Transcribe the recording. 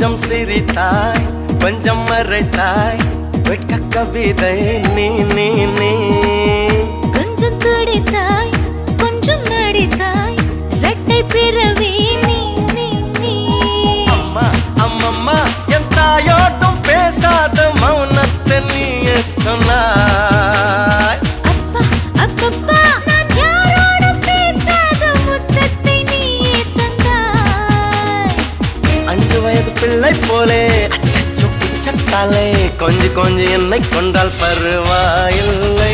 கொஞ்சம் சிரித்தாய் கொஞ்சம் மறைத்தாய் வெட்க கவிதை நீ நீ நீ கொஞ்சம் துடித்தாய் கொஞ்சம் நடித்தாய் இரட்டை பிறவி நீ நீ நீ அம்மா அம்மம்மா என் தாயோட்டும் பேசாத மௌனத்தை நீயே சொன்னாய் அப்பா அப்பப்பா நான் யாரோடும் பேசாத முத்தத்தை நீயே தந்தாய் 5 வயது பிள்ளை போலே அச்சச்சோ பிச்சத்தாலே கொஞ்சி கொஞ்சி என்னை கொண்டால் பருவாயில்லை